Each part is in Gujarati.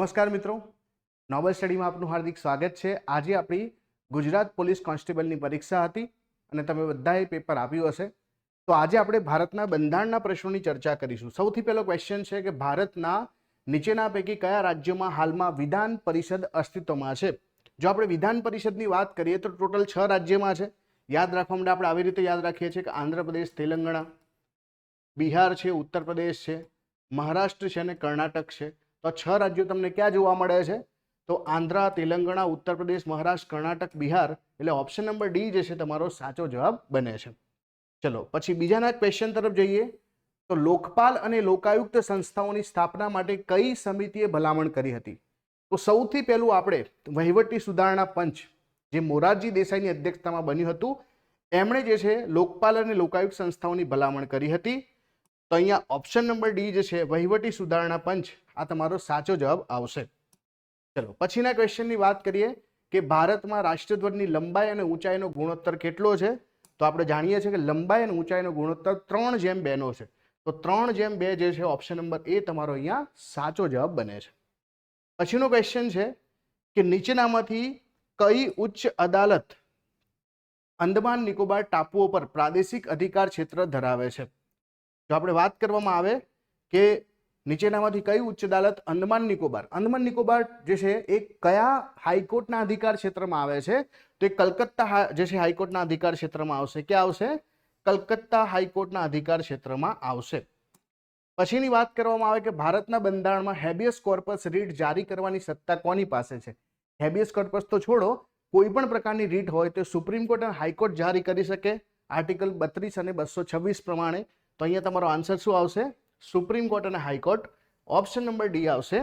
નમસ્કાર મિત્રો, નોબલ સ્ટડીમાં આપનું હાર્દિક સ્વાગત છે। આજે આપણી ગુજરાત પોલીસ કોન્સ્ટેબલની પરીક્ષા હતી અને તમે બધાએ પેપર આપ્યું હશે। તો આજે આપણે ભારતના બંધારણના પ્રશ્નોની ચર્ચા કરીશું। સૌથી પહેલો ક્વેશ્ચન છે કે ભારતના નીચેના પૈકી કયા રાજ્યોમાં હાલમાં વિધાન પરિષદ અસ્તિત્વમાં છે? જો આપણે વિધાન પરિષદની વાત કરીએ તો ટોટલ 6 રાજ્યમાં છે। યાદ રાખવા માટે આપણે આવી રીતે યાદ રાખીએ છીએ કે આંધ્રપ્રદેશ, તેલંગાણા, બિહાર છે, ઉત્તર પ્રદેશ છે, મહારાષ્ટ્ર છે અને કર્ણાટક છે। તો 6 રાજ્યો તમને ક્યાં જોવા મળે છે? તો આંધ્ર, તેલંગાણા, ઉત્તર પ્રદેશ, મહારાષ્ટ્ર, કર્ણાટક, બિહાર। એટલે ઓપ્શન નંબર ડી જે છે તમારો સાચો જવાબ બને છે। ચલો પછી બીજાના ક્વેશ્ચન તરફ જઈએ તો લોકપાલ અને લોકાયુક્ત સંસ્થાઓની સ્થાપના માટે કઈ સમિતિએ ભલામણ કરી હતી? તો સૌથી પહેલું આપણે વહીવટી સુધારણા પંચ જે મોરારજી દેસાઈની અધ્યક્ષતામાં બન્યું હતું, એમણે જે છે લોકપાલ અને લોકાયુક્ત સંસ્થાઓની ભલામણ કરી હતી। તો અહીંયા ઓપ્શન નંબર ડી જે છે વહીવટી સુધારણા પંચ આ તમારો સાચો જવાબ આવશે। ચલો પછીના ક્વેશ્ચનની વાત કરીએ કે ભારતમાં રાષ્ટ્રધ્વજની લંબાઈ અને ઊંચાઈનો ગુણોત્તર કેટલો છે? તો આપણે જાણીએ છીએ કે લંબાઈ અને ઊંચાઈનો ગુણોત્તર 3:2 નો છે। તો 3:2 જે છે ઓપ્શન નંબર એ તમારો અહીંયા સાચો જવાબ બને છે। પછીનો ક્વેશ્ચન છે કે નીચેનામાંથી કઈ ઉચ્ચ અદાલત અંદમાન નિકોબાર ટાપુઓ પર પ્રાદેશિક અધિકાર ક્ષેત્ર ધરાવે છે? જો આપણે વાત કરવામાં આવે કે નીચેનામાંથી કઈ ઉચ્ચ અદાલત અંદમાન નિકોબાર જે છે એ કયા હાઈકોર્ટના અધિકાર ક્ષેત્રમાં આવે છે? તો એ કલકત્તા જે છે હાઈકોર્ટના અધિકાર ક્ષેત્રમાં આવશે। ક્યાં આવશે? કલકત્તા હાઈકોર્ટના અધિકાર ક્ષેત્રમાં આવશે। પછીની વાત કરવામાં આવે કે ભારતના બંધારણમાં હેબિયસ કોર્પસ રીટ જારી કરવાની સત્તા કોની પાસે છે? હેબિયસ કોર્પસ તો છોડો, કોઈ પણ પ્રકારની રીટ હોય તો સુપ્રીમ કોર્ટ અને હાઈકોર્ટ જારી કરી શકે આર્ટિકલ 32 અને 226 પ્રમાણે। તો અહીંયા તમારો આન્સર શું આવશે? સુપ્રીમ કોર્ટ અને હાઈકોર્ટ। ઓપ્શન નંબર ડી આવશે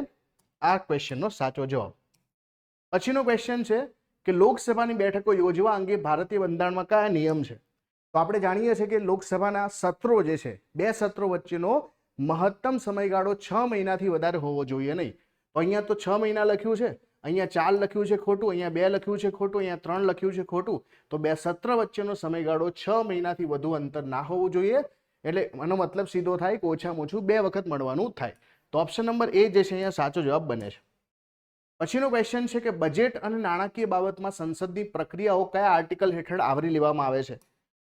આ ક્વેશ્ચનનો સાચો જવાબ। પછીનો ક્વેશ્ચન છે કે લોકસભાની બેઠકો યોજવા અંગે ભારતીય બંધારણમાં કયા નિયમ છે? તો આપણે જાણીએ છીએ કે લોકસભાના સત્રો જે છે, બે સત્રો વચ્ચેનો મહત્તમ સમયગાળો 6 મહિનાથી વધારે હોવો જોઈએ નહીં। તો અહીંયા તો 6 મહિના લખ્યું છે, અહીંયા 4 લખ્યું છે ખોટું, અહીંયા 2 લખ્યું છે ખોટું, અહીંયા 3 લખ્યું છે ખોટું। તો બે સત્ર વચ્ચેનો સમયગાળો 6 મહિનાથી વધુ અંતર ના હોવું જોઈએ। એટલે એનો મતલબ સીધો થાય કે ઓછામાં ઓછું 2 વખત મળવાનું થાય। તો ઓપ્શન નંબર એ જે છે અહીંયા સાચો જવાબ બને છે। પછીનો ક્વેશ્ચન છે કે બજેટ અને નાણાકીય બાબતમાં સંસદની પ્રક્રિયાઓ કયા આર્ટિકલ હેઠળ આવરી લેવામાં આવે છે?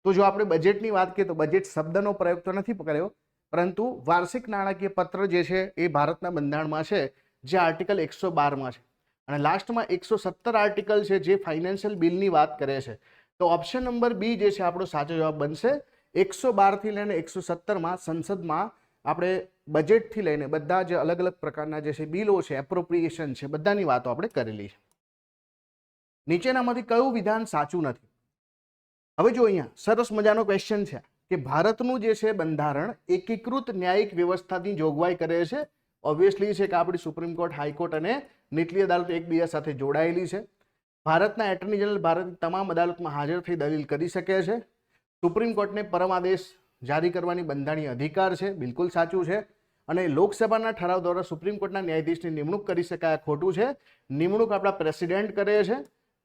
તો જો આપણે બજેટની વાત કરીએ તો બજેટ શબ્દનો પ્રયોગ તો નથી કર્યો, પરંતુ વાર્ષિક નાણાકીય પત્ર જે છે એ ભારતના બંધારણમાં છે, જે આર્ટિકલ 112માં છે। અને લાસ્ટમાં 117 આર્ટિકલ છે જે ફાઇનાન્શિયલ બિલની વાત કરે છે। તો ઓપ્શન નંબર બી જે છે આપણો સાચો જવાબ બનશે। 112 થી લઈને 117માં સંસદમાં આપણે બજેટથી લઈને બધા જે અલગ અલગ પ્રકારના જે છે બિલો છે, એપ્રોપ્રિએશન છે, બધાની વાતો આપણે કરેલી છે। નીચેનામાંથી કયું વિધાન સાચું નથી? હવે જો અહીંયા સરસ મજાનો ક્વેશ્ચન છે કે ભારતનું જે છે બંધારણ એકીકૃત ન્યાયિક વ્યવસ્થાની જોગવાઈ કરે છે। ઓબ્વિયસલી છે કે આપણી સુપ્રીમ કોર્ટ, હાઈકોર્ટ અને નીચલી અદાલતો એકબીજા સાથે જોડાયેલી છે। ભારતના એટર્ની જનરલ ભારતની તમામ અદાલતમાં હાજર થઈ દલીલ કરી શકે છે। સુપ્રીમ કોર્ટને પરમ આદેશ જારી કરવાની બંધારણીય અધિકાર છે, બિલકુલ સાચું છે। અને લોકસભાના ઠરાવ દ્વારા સુપ્રીમ કોર્ટના ન્યાયાધીશની નિમણૂક કરી શકાય, ખોટું છે। નિમણૂક આપણા પ્રેસિડેન્ટ કરે છે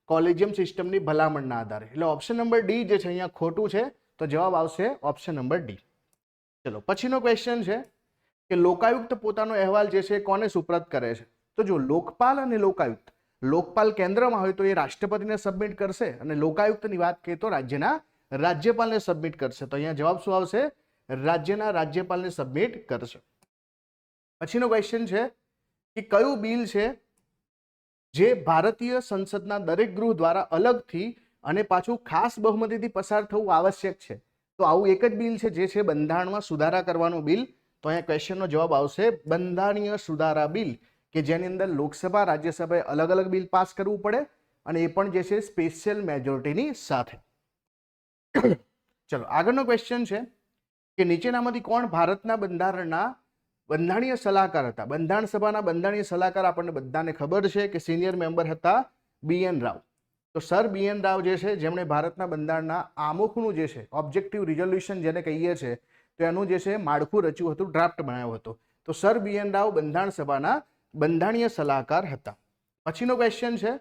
કોલેજિયમ સિસ્ટમની ભલામણના આધારે। એટલે ઓપ્શન નંબર ડી જે છે અહીંયા ખોટું છે। તો જવાબ આવશે ઓપ્શન નંબર ડી। ચલો પછીનો ક્વેશ્ચન છે કે લોકાયુક્ત પોતાનો અહેવાલ જે છે કોને સુપ્રત કરે છે? તો જો લોકપાલ અને લોકાયુક્ત, લોકપાલ કેન્દ્રમાં હોય તો એ રાષ્ટ્રપતિને સબમિટ કરશે અને લોકાયુક્તની વાત કરીએ તો રાજ્યના રાજ્યપાલને સબમિટ કરશે। તો અહીંયા જવાબ શું આવશે? રાજ્યના રાજ્યપાલને સબમિટ કરશે। પછીનો ક્વેશ્ચન છે કે કયું બિલ છે જે ભારતીય સંસદના દરેક ગૃહ દ્વારા અલગથી અને પાછું ખાસ બહુમતીથી પસાર થવું આવશ્યક છે? તો આવું એક જ બિલ છે જે છે બંધારણમાં સુધારા કરવાનું બિલ। તો અહીંયા ક્વેશ્ચનનો જવાબ આવશે બંધારણીય સુધારા બિલ, કે જેની અંદર લોકસભા, રાજ્યસભાએ અલગ અલગ બિલ પાસ કરવું પડે અને એ પણ જે છે સ્પેશિયલ મેજોરિટીની સાથે। ચલો આગળનો ક્વેશ્ચન છે કે નીચેનામાંથી કોણ ભારતના બંધારણના બંધારણીય સલાહકાર હતા? બંધારણ સભાના બંધારણીય સલાહકાર આપણને બધાને ખબર છે કે સિનિયર મેમ્બર હતા BN રાવ। તો સર BN રાવ જે છે જેમણે ભારતના બંધારણના આમુખનું જે છે ઓબ્જેક્ટિવ રિઝોલ્યુશન જેને કહીએ છીએ તો એનું જે છે માળખું રચ્યું હતું, ડ્રાફ્ટ બનાવ્યો હતો। તો સર BN રાવ બંધારણ સભાના બંધારણીય સલાહકાર હતા। પછીનો ક્વેશ્ચન છે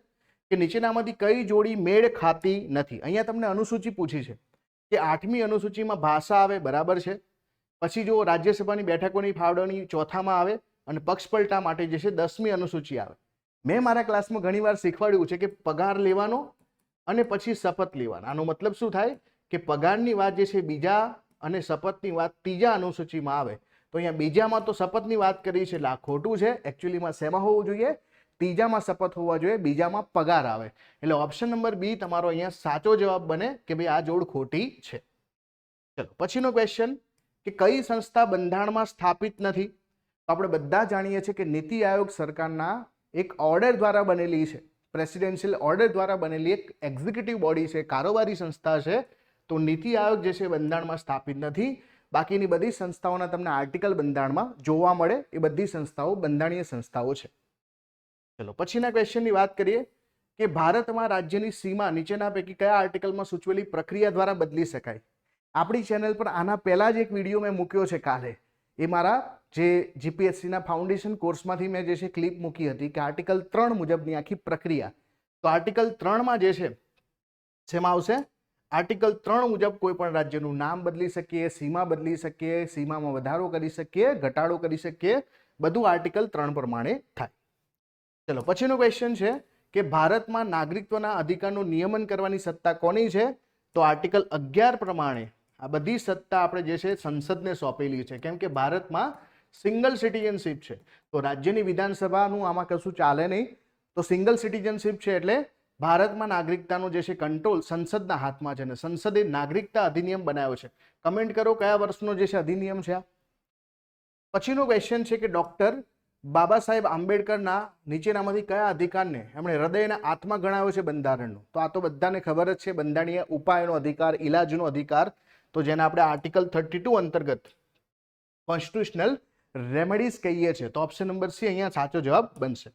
કે નીચેનામાંથી કઈ જોડી મેળ ખાતી નથી? અહીંયા તમને અનુસૂચિ પૂછી છે કે 8મી અનુસૂચિમાં ભાષા આવે, બરાબર છે। પછી જો રાજ્યસભાની બેઠકોની ફાળવણી ચોથામાં આવે અને પક્ષપલટા માટે જે છે 10મી અનુસૂચિ આવે. મેં મારા ક્લાસમાં ઘણીવાર શીખવાડ્યું છે કે પગાર લેવાનો અને પછી શપથ લેવાના. આનો મતલબ શું થાય કે પગારની વાત જે છે બીજા અને શપથની વાત ત્રીજા અનુસૂચિમાં આવે. તો અહીંયા બીજામાં તો શપથની વાત કરી છે એટલે આ ખોટું છે. એકચ્યુઅલીમાં શેમાં હોવું જોઈએ? ત્રીજામાં શપથ હોવા જોઈએ, બીજામાં પગાર આવે. એટલે ઓપ્શન નંબર બી તમારો અહીંયા સાચો જવાબ બને કે ભાઈ આ જોડ ખોટી છે. ચલો પછીનો ક્વેશ્ચન કે કઈ સંસ્થા બંધારણમાં સ્થાપિત નથી? તો આપણે બધા જાણીએ છીએ કે નીતિ આયોગ સરકારના એક ઓર્ડર દ્વારા બનેલી છે, પ્રેસિડેન્શિયલ ઓર્ડર દ્વારા બનેલી એક એક્ઝિક્યુટિવ બોડી છે, કારોબારી સંસ્થા છે. તો નીતિ આયોગ જે છે બંધારણમાં સ્થાપિત નથી. બાકીની બધી સંસ્થાઓના તમને આર્ટિકલ બંધારણમાં જોવા મળે. એ બધી સંસ્થાઓ બંધારણીય સંસ્થાઓ છે. ચલો પછીના ક્વેશ્ચનની વાત કરીએ કે ભારતમાં રાજ્યની સીમા નીચેના પૈકી કયા આર્ટિકલમાં સૂચવેલી પ્રક્રિયા દ્વારા બદલી શકાય? આપણી ચેનલ પર આના પહેલા જ એક વિડીયો મેં મૂક્યો છે કાલે. એ મારા જે જીપીએસસીના ફાઉન્ડેશન કોર્સમાંથી મેં જે છે ક્લિપ મૂકી હતી કે આર્ટિકલ 3 મુજબની આખી પ્રક્રિયા. તો આર્ટિકલ 3માં જે છે શેમાં આવશે? આર્ટિકલ 3 મુજબ કોઈ પણ રાજ્યનું નામ બદલી શકીએ, સીમા બદલી શકીએ, સીમામાં વધારો કરી શકીએ, ઘટાડો કરી શકીએ, બધું આર્ટિકલ 3 પ્રમાણે થાય. ચલો પછીનો ક્વેશ્ચન છે કે ભારતમાં નાગરિકત્વના અધિકારનું નિયમન કરવાની સત્તા કોની છે? તો આર્ટિકલ 11 પ્રમાણે આ બધી સત્તા આપણે જે છે સંસદને સોંપેલી છે. કેમ કે ભારતમાં સિંગલ સિટીઝનશીપ છે. તો રાજ્યની વિધાનસભાનું આમાં કશું ચાલે નહીં. તો સિંગલ સિટીઝનશીપ છે એટલે ભારતમાં નાગરિકતાનો જે છે કંટ્રોલ સંસદના હાથમાં છે અને સંસદે નાગરિકતા અધિનિયમ બનાવ્યો છે. કમેન્ટ કરો કયા વર્ષનો જે છે અધિનિયમ છે. પછીનો ક્વેશ્ચન છે કે ડોક્ટર બાબા સાહેબ આંબેડકરના નીચેનામાંથી કયા અધિકારને એમણે હૃદયના આત્મા ગણાવ્યો છે બંધારણનો? તો આ તો બધાને ખબર જ છે, બંધારણીય ઉપાયનો અધિકાર, ઇલાજનો અધિકાર. તો જેને આપણે આર્ટિકલ 32 અંતર્ગત કોન્સ્ટિટ્યુશનલ રેમેડીઝ કહીએ છીએ. તો ઓપ્શન નંબર સી અહીંયા સાચો જવાબ બનશે.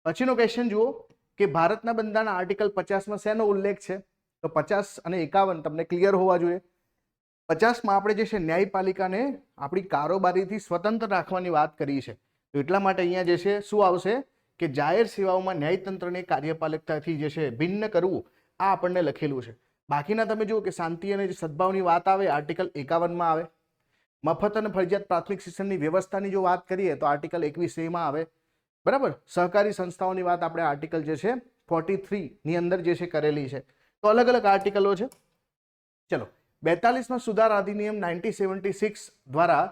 પછીનો ક્વેશ્ચન જુઓ કે ભારતના બંધારણના આર્ટિકલ 50માં શેનો ઉલ્લેખ છે? તો 50 અને 51 તમને ક્લિયર હોવા જોઈએ. 50માં આપણે જે છે ન્યાયપાલિકાને આપણી કારોબારીથી સ્વતંત્ર રાખવાની વાત કરી છે. તો એટલા માટે અહીંયા જે છે શું આવશે કે જાહેર સેવાઓમાં ન્યાયતંત્રને કાર્યપાલિકતાથી જે છે ભિન્ન કરવું, આ આપણને લખેલું છે. બાકીના તમે જુઓ કે શાંતિ અને સદભાવની વાત આવે આર્ટિકલ 51માં આવે. મફત અને ફરજિયાત પ્રાથમિક શિક્ષણની વ્યવસ્થાની જો વાત કરીએ તો આર્ટિકલ 21A માં આવે. બરાબર. સહકારી સંસ્થાઓની વાત આપણે આર્ટિકલ જે છે 43 ની અંદર જે છે કરેલી છે. તો અલગ અલગ આર્ટિકલો છે. ચલો 42માં સુધારા અધિનિયમ 1976 દ્વારા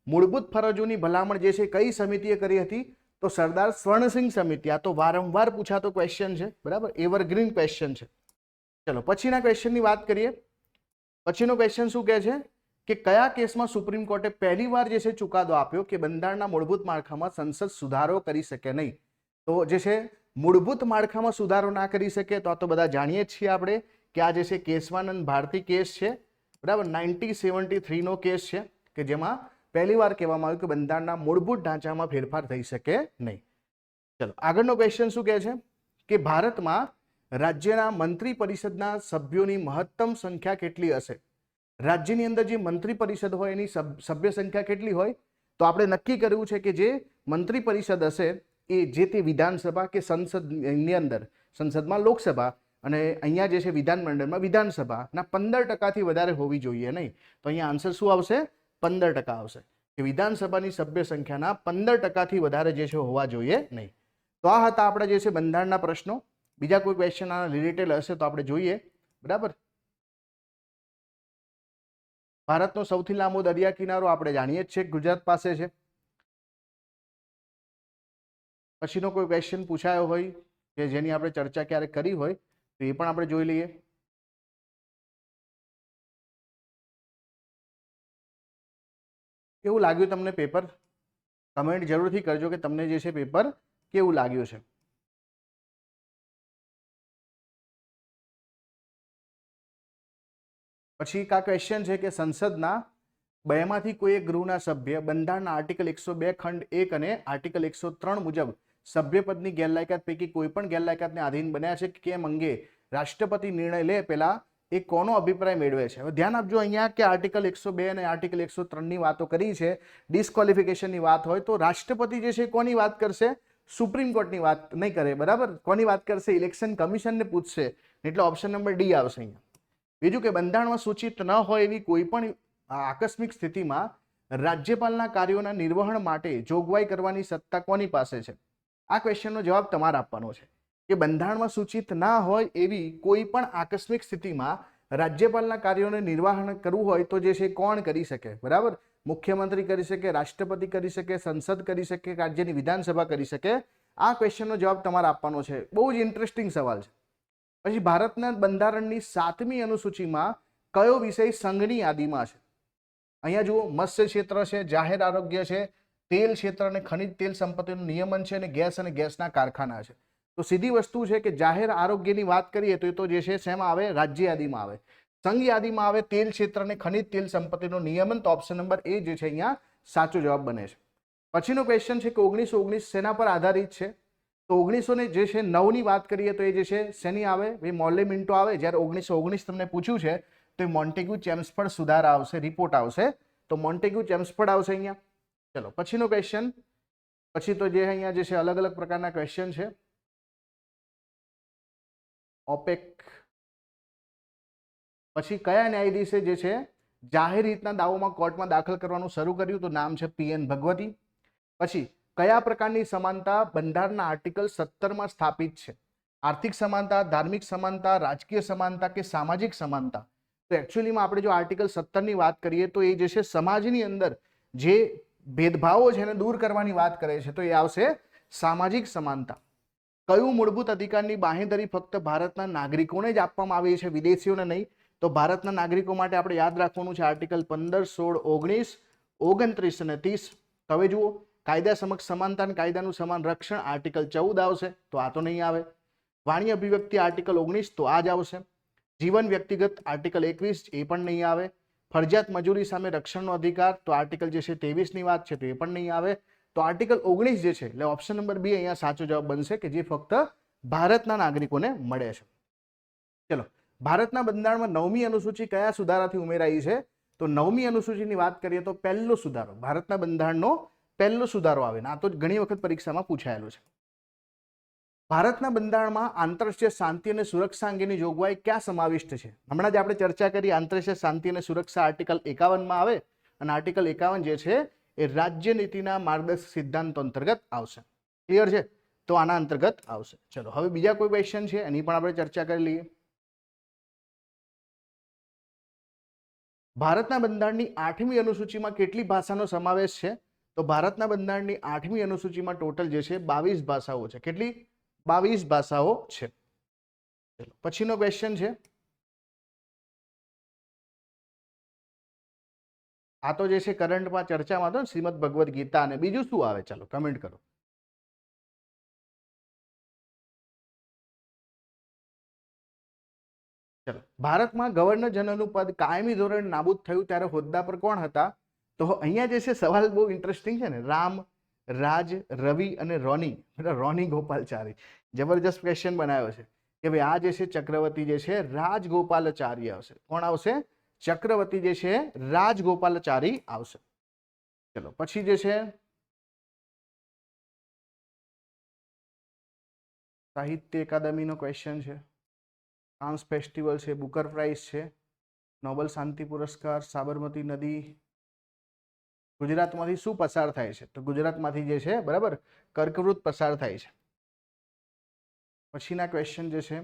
મૂળભૂત ફરજોની ભલામણ જે છે કઈ સમિતિએ કરી હતી? તો સરદાર સ્વર્ણસિંહ સમિતિ. આ તો વારંવાર પૂછાતો ક્વેશ્ચન છે. બરાબર, એવરગ્રીન ક્વેશ્ચન છે. ચલો પછીના ક્વેશ્ચનની વાત કરીએ. પછીનો ક્વેશ્ચન શું કહે છે કે કયા કેસમાં સુપ્રીમ કોર્ટે પહેલીવાર જે છે ચુકાદો આપ્યો કે બંધારણના મૂળભૂત માળખામાં સંસદ સુધારો કરી શકે નહીં? તો જે છે મૂળભૂત માળખામાં સુધારો ના કરી શકે તો આ તો બધા જાણીએ જ છીએ આપણે કે આ જે છે કેશવાનંદ ભારતી કેસ છે. બરાબર, 1973 નો કેસ છે કે જેમાં પહેલીવાર કહેવામાં આવ્યું કે બંધારણના મૂળભૂત ઢાંચામાં ફેરફાર થઈ શકે નહીં. ચલો આગળનો ક્વેશ્ચન શું કહે છે કે ભારતમાં રાજ્યના મંત્રી પરિષદના સભ્યોની મહત્તમ સંખ્યા કેટલી હશે? રાજ્યની અંદર જે મંત્રી પરિષદ હોય એની સભ્ય સંખ્યા કેટલી હોય? તો આપણે નક્કી કર્યું છે કે જે મંત્રી પરિષદ હશે એ જે તે વિધાનસભા કે સંસદની અંદર, સંસદમાં લોકસભા અને અહીંયા જે છે વિધાનમંડળમાં વિધાનસભાના 15% વધારે હોવી જોઈએ નહીં. તો અહીંયા આન્સર શું આવશે? 15% આવશે કે વિધાનસભાની સભ્ય સંખ્યાના 15%થી વધારે જે છે હોવા જોઈએ નહીં. તો આ હતા આપણા જે છે બંધારણના પ્રશ્નો. બીજા કોઈ ક્વેશ્ચન આના રિલેટેડ હશે તો આપણે જોઈએ. બરાબર. ભારતનો સૌથી લાંબો દરિયા કિનારો આપણે જાણીએ જ છે ગુજરાત પાસે છે. પછીનો કોઈ ક્વેશ્ચન પૂછાયો હોય કે જેની આપણે ચર્ચા ક્યારેક કરી હોય તો એ પણ આપણે જોઈ લઈએ. કેવું લાગ્યું તમને પેપર? કમેન્ટ જરૂરથી કરજો કે તમને જે છે પેપર કેવું લાગ્યું છે. પછી કા ક્વેશ્ચન છે કે સંસદના બેમાંથી કોઈ એક ગૃહના સભ્ય બંધારણના આર્ટિકલ 102 ખંડ 1 અને આર્ટિકલ 103 મુજબ સભ્યપદની ગેરલાયકાત પૈકી કોઈ પણ ગેરલાયકાતને આધીન બન્યા છે કે કેમ અંગે રાષ્ટ્રપતિ નિર્ણય લે પહેલા એ કોનો અભિપ્રાય મેળવે છે? હવે ધ્યાન આપજો અહીંયા કે આર્ટિકલ 102 અને આર્ટિકલ 103 ની વાતો કરી છે. ડિસ્ક્વોલિફિકેશનની વાત હોય તો રાષ્ટ્રપતિ જે છે કોની વાત કરશે? સુપ્રીમ કોર્ટની વાત નહીં કરે. બરાબર, કોની વાત કરશે? ઇલેક્શન કમિશનને પૂછશે. એટલે ઓપ્શન નંબર ડી આવશે અહીંયા. બીજું કે બંધારણમાં સૂચિત ન હોય એવી કોઈ પણ આકસ્મિક સ્થિતિમાં રાજ્યપાલના કાર્યોના નિર્વહન માટે જોગવાઈ કરવાની સત્તા કોની પાસે છે? આ ક્વેશ્ચનનો જવાબ તમારે આપવાનો છે કે બંધારણમાં સૂચિત ના હોય એવી કોઈ પણ આકસ્મિક સ્થિતિમાં રાજ્યપાલના કાર્યોને નિર્વહન કરવું હોય તો જે છે કોણ કરી શકે? બરાબર, મુખ્યમંત્રી કરી શકે, રાષ્ટ્રપતિ કરી શકે, સંસદ કરી શકે, રાજ્યની વિધાનસભા કરી શકે. આ ક્વેશ્ચનનો જવાબ તમારે આપવાનો છે. બહુ જ ઇન્ટરેસ્ટિંગ સવાલ છે. પછી ભારતના બંધારણની 7મી અનુસૂચિમાં કયો વિષય સંઘની યાદીમાં છે? અહીંયા જુઓ, મત્સ્ય ક્ષેત્ર છે, જાહેર આરોગ્ય છે, તેલ ક્ષેત્ર અને ખનિજ તેલ સંપત્તિનું નિયમન છે, અને ગેસના કારખાના છે. તો સીધી વસ્તુ છે કે જાહેર આરોગ્યની વાત કરીએ તો એ તો જે છે શેમાં આવે? રાજ્ય યાદીમાં આવે. સંઘ યાદીમાં આવે તેલ ક્ષેત્ર અને ખનિજ તેલ સંપત્તિનું નિયમન. તો ઓપ્શન નંબર એ જે છે અહીંયા સાચો જવાબ બને છે. પછીનો ક્વેશ્ચન છે કે 1919 શેના પર આધારિત છે? તો 1909 ની વાત કરીએ તો એ જે છે શેની આવે? ભાઈ મોર્લેમિન્ટો આવે. જ્યારે 1919 તમને પૂછ્યું છે તો એ મોન્ટેગ્યુ ચેમ્સફર્ડ સુધારા આવશે, રિપોર્ટ આવશે. તો મોન્ટેગ્યુ ચેમ્સફર્ડ આવશે અહીંયા. ચલો પછીનો ક્વેશ્ચન. પછી તો જે અહીંયા જે છે અલગ અલગ પ્રકારના ક્વેશ્ચન છે. ઓપેક. પછી કયા ન્યાયાધીશે જે છે જાહેર હિતના દાવોમાં કોર્ટમાં દાખલ કરવાનું શરૂ કર્યું? તો નામ છે PN ભગવતી. પછી કયા પ્રકારની સમાનતા બંધારણના આર્ટિકલ 17 સ્થાપિત છે? આર્થિક સમાનતા, ધાર્મિક સમાનતા, રાજકીય સમાનતા કે સામાજિક સમાનતા? તો એકચ્યુઅલીમાં આપણે જો આર્ટિકલ 17 ની વાત કરીએ તો એ જે છે સમાજની અંદર જે ભેદભાવો છે એને દૂર કરવાની વાત કરે છે. તો એ આવશે સામાજિક સમાનતા. કયું મૂળભૂત અધિકારની બાંહેધરી ફક્ત ભારતના નાગરિકોને જ આપવામાં આવી છે, વિદેશીઓને નહીં? તો ભારતના નાગરિકો માટે આપણે યાદ રાખવાનું છે આર્ટિકલ 15, 16, 19, 29 અને 30. હવે જુઓ, કાયદા સમક્ષ સમાનતા અને કાયદાનું સમાન રક્ષણ આર્ટિકલ 14 આવશે. તો આ તો નહીં આવે. વાણી અભિવ્યક્તિ આર્ટિકલ 19, તો આ જ આવશે. જીવન વ્યક્તિગત આર્ટિકલ 21, એ પણ નહીં આવે. ફરજિયાત મજૂરી સામે રક્ષણનો અધિકાર, તો આર્ટિકલ જે છે 23 ની વાત છે, તો એ પણ નહીં આવે. તો આર્ટિકલ 19 જે છે એટલે ઓપ્શન નંબર બી અહીંયા સાચો જવાબ બનશે કે જે ફક્ત ભારતના નાગરિકોને મળે છે. ચલો, ભારતના બંધારણમાં 9મી અનુસૂચિ કયા સુધારાથી ઉમેરાઈ છે? તો 9મી અનુસૂચિની વાત કરીએ તો પહેલો સુધારો, ભારતના બંધારણનો પહેલો સુધારો આવે. આ તો ઘણી વખત પરીક્ષામાં પૂછાયેલું છે. ભારતના બંધારણમાં આંતરરાષ્ટ્રીય શાંતિ અને સુરક્ષા અંગેની જોગવાઈ ક્યાં સમાવિષ્ટ છે? હમણાં જ આપણે ચર્ચા કરી આંતરરાષ્ટ્રીય શાંતિ અને સુરક્ષા આર્ટિકલ 51 માં આવે. અને આર્ટિકલ 51 જે છે એ રાજ્ય નીતિના માર્ગદર્શક સિદ્ધાંતો અંતર્ગત આવશે. ક્લિયર છે? તો આના અંતર્ગત આવશે. ચલો હવે બીજા કોઈ ક્વેશ્ચન છે એની પણ આપણે ચર્ચા કરી લઈએ. ભારતના બંધારણની 8મી અનુસૂચિમાં કેટલી ભાષાનો સમાવેશ છે? તો ભારતના બંધારણની 8મી અનુસૂચિમાં ટોટલ જે છે 22 ભાષાઓ છે. કેટલી? 22 ભાષાઓ છે. ચલો પછીનો ક્વેશ્ચન છે. આ તો જે છે કરંટમાં ચર્ચામાં હતો શ્રીમદ ભગવદ્ ગીતા. અને બીજું શું આવે? ચાલો કમેન્ટ કરો. ચલો, ભારતમાં ગવર્નર જનરલનું પદ કાયમી ધોરણે નાબૂદ થયું ત્યારે હોદ્દા પર કોણ હતા? તો અહીંયા જે છે સવાલ બહુ ઇન્ટરેસ્ટિંગ છે ને. રામ, રાજ, રવિ અને રોની. રોની ગોપાલચારી. જબરજસ્ત ક્વેશ્ચન બનાવ્યો છે કે ભાઈ આ જે છે ચક્રવર્તી જે છે રાજગોપાલાચારી આવશે. કોણ આવશે? ચક્રવર્તી જે છે રાજગોપાલાચારી આવશે. ચલો પછી જે છે સાહિત્ય અકાદમીનો ક્વેશ્ચન છે. કાન્સ ફેસ્ટિવલ છે, બુકર પ્રાઇઝ છે, નોબેલ શાંતિ પુરસ્કાર, સાબરમતી નદી ગુજરાતમાંથી શું પસાર થાય છે? તો ગુજરાતમાંથી જે છે બરાબર કર્કવૃત પસાર થાય છે. પછીના ક્વેશ્ચન જે છે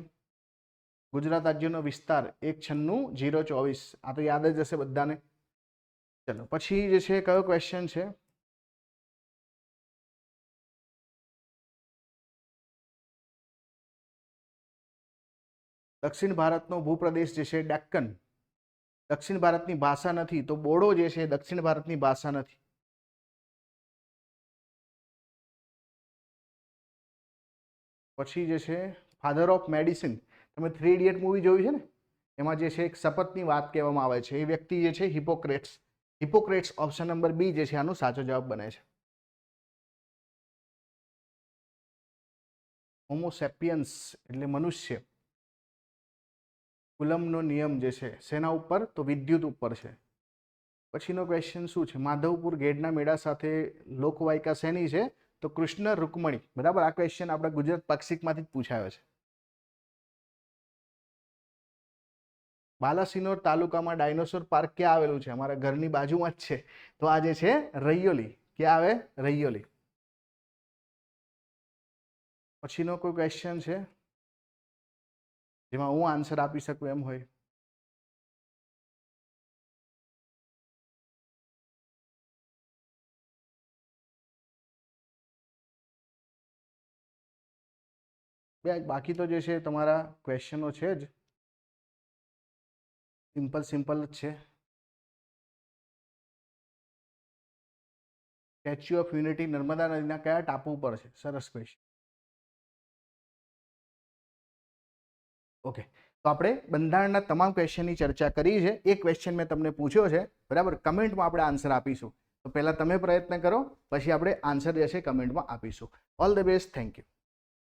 ગુજરાત રાજ્યનો વિસ્તાર 196,024. આ તો યાદ જ હશે બધાને. ચલો પછી જે છે કયો ક્વેશ્ચન છે? દક્ષિણ ભારતનો ભૂપ્રદેશ જે છે ડેક્કન, દક્ષિણ ભારતની ભાષા નથી. તો બોડો જે છે દક્ષિણ ભારતની ભાષા નથી. પછી જે છે ફાધર ઓફ મેડિસિન, તમે 3 ઇડિયટ મૂવી જોયું છે ને, એમાં જે છે એક શપથની વાત કહેવામાં આવે છે. એ વ્યક્તિ જે છે હિપોક્રેટ્સ. હિપોક્રેટ્સ ઓપ્શન નંબર બી જે છે આનો સાચો જવાબ બને છે. હોમોસેપિયન્સ એટલે મનુષ્ય. કુલમનો નિયમ જે છે શેના ઉપર? તો વિદ્યુત ઉપર છે. પછીનો ક્વેશ્ચન શું છે? માધવપુર ગેડના મેળા સાથે લોકવાયકા શેની છે? તો કૃષ્ણ રૂકમણી. બરાબર, આ ક્વેશ્ચન આપણા ગુજરાત પાક્ષિકમાંથી જ પૂછાયો છે. બાલાસિનોર તાલુકામાં ડાયનોસોર પાર્ક ક્યાં આવેલું છે? અમારા ઘરની બાજુમાં જ છે. તો આ જે છે રૈયોલી. ક્યાં આવે? રૈયોલી. પછીનો કોઈ ક્વેશ્ચન છે જેમાં હું આન્સર આપી શકું એમ હોય? બાકી તો જે છે તમારા ક્વેશ્ચનો છે જ, સિમ્પલ જ છે. સ્ટેચ્યુ ઓફ યુનિટી નર્મદા નદીના કયા ટાપુ પર છે? સરસ ક્વેશ્ચન. ઓકે, તો આપણે બંધારણના તમામ ક્વેશ્ચનની ચર્ચા કરી છે. એક ક્વેશ્ચન મેં તમને પૂછ્યો છે, બરાબર, કમેન્ટમાં આપણે આન્સર આપીશું. તો પહેલા તમે પ્રયત્ન કરો, પછી આપણે આન્સર જે છે કમેન્ટમાં આપીશું. All the best, thank you.